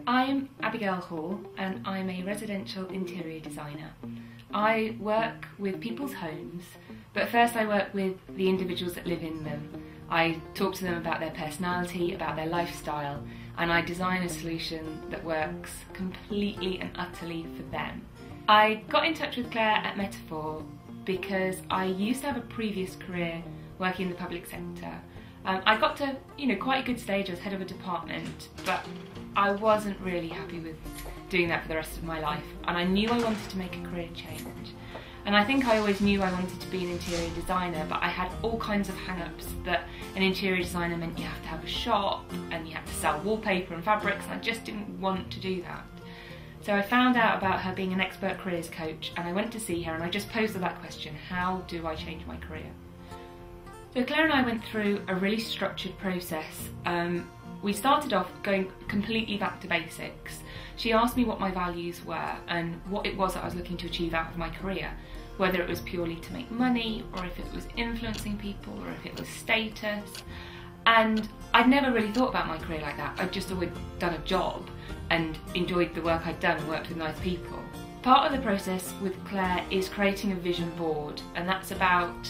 I'm Abigail Hall and I'm a residential interior designer. I work with people's homes, but first I work with the individuals that live in them. I talk to them about their personality, about their lifestyle, and I design a solution that works completely and utterly for them. I got in touch with Clare at Metaphor because I used to have a previous career working in the public sector. I got to, quite a good stage. I was head of a department, but I wasn't really happy with doing that for the rest of my life, and I knew I wanted to make a career change. And I think I always knew I wanted to be an interior designer, but I had all kinds of hang-ups that an interior designer meant you have to have a shop and you have to sell wallpaper and fabrics, and I just didn't want to do that. So I found out about her being an expert careers coach, and I went to see her and I just posed her that question: how do I change my career? So Clare and I went through a really structured process. We started off going completely back to basics. She asked me what my values were and what it was that I was looking to achieve out of my career, whether it was purely to make money, or if it was influencing people, or if it was status. And I'd never really thought about my career like that. I'd just always done a job and enjoyed the work I'd done and worked with nice people. Part of the process with Clare is creating a vision board, and that's about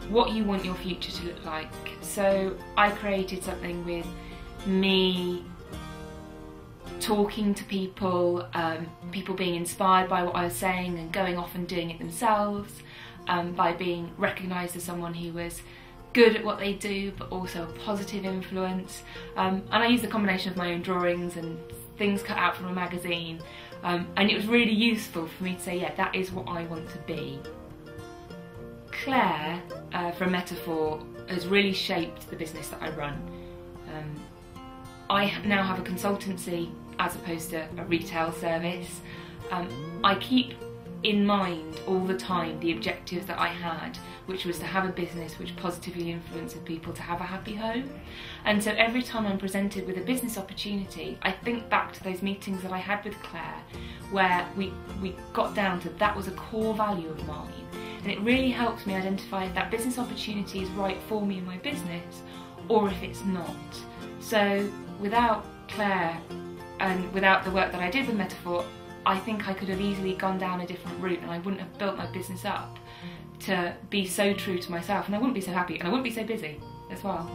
what you want your future to look like. So I created something with me talking to people, people being inspired by what I was saying and going off and doing it themselves, by being recognised as someone who was good at what they do but also a positive influence. And I used a combination of my own drawings and things cut out from a magazine, and it was really useful for me to say, yeah, that is what I want to be. Clare from Metaphor has really shaped the business that I run. I now have a consultancy as opposed to a retail service. I keep in mind all the time the objectives that I had, which was to have a business which positively influences people to have a happy home. And so every time I'm presented with a business opportunity, I think back to those meetings that I had with Clare, where we got down to that was a core value of mine. And it really helps me identify if that business opportunity is right for me in my business, or if it's not. So without Clare and without the work that I did with Metaphor, I think I could have easily gone down a different route, and I wouldn't have built my business up to be so true to myself, and I wouldn't be so happy, and I wouldn't be so busy as well.